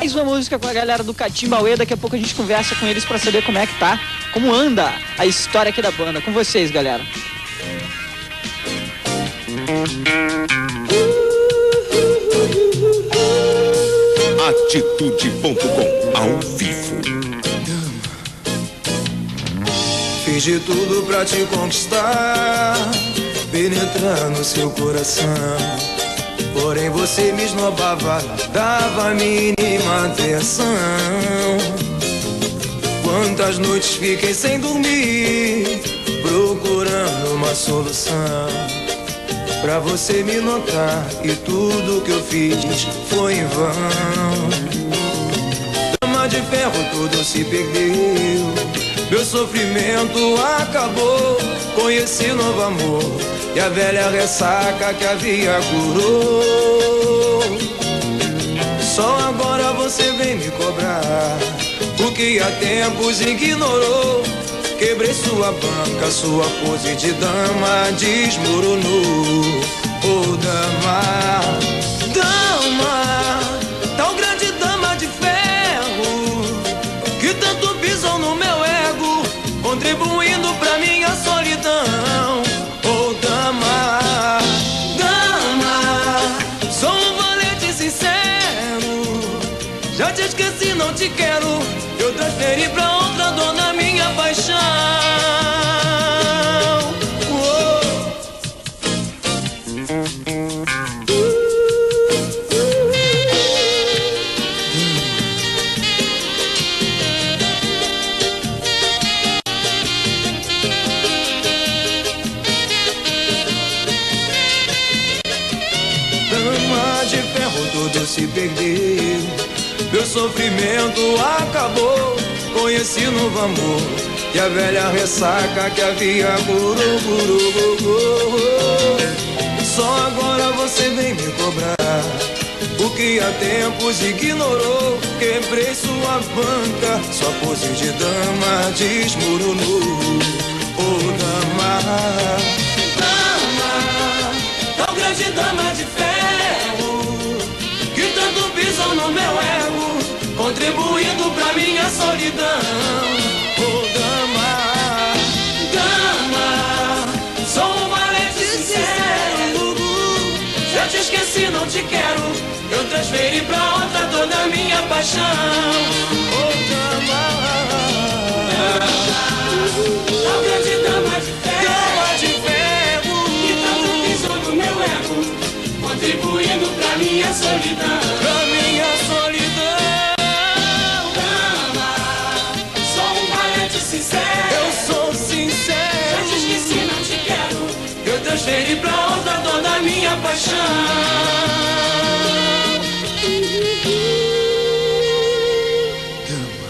mais uma música com a galera do Catimbauê. Daqui a pouco a gente conversa com eles pra saber como é que tá, como anda a história aqui da banda. Com vocês, galera. Atitude.com ao vivo. Fiz de tudo pra te conquistar, penetrar no seu coração. Porém você me esnobava, dava a mínima atenção. Quantas noites fiquei sem dormir, procurando uma solução pra você me notar, e tudo que eu fiz foi em vão. Dama de ferro, tudo se perdeu, meu sofrimento acabou. Conheci novo amor e a velha ressaca que havia curou. Só agora você vem me cobrar o que há tempos ignorou. Quebrei sua banca, sua pose de dama desmoronou. Oh, dama, dama, tal grande dama de ferro, que tanto pisou no meu ego, contribuindo pra minha solidão. Oh, dama, dama, sou um valente sincero, já te esqueci, não te quero. Eu transferi pra outra dona minha paixão. Dama de ferro, tudo se perdeu, meu sofrimento acabou. Conheci novo amor e a velha ressaca que havia curou. Só agora você vem me cobrar o que há tempos ignorou. Quebrei sua banca, sua pose de dama desmoronou. Oh, dama, dama, tal grande dama de ferro, que tanto pisou no meu ego, contribuindo pra minha solidão. Oh, dama, dama, sou um valente sincero, já te esqueci, não te quero. Eu transferi pra outra toda a minha paixão. Oh, dama, tal grande dama de ferro, que tanto pisou no meu ego, contribuindo pra minha solidão. Pra minha solidão. Eu sou sincero, já te esqueci, não te quero. Eu transferi pra outra toda a minha paixão.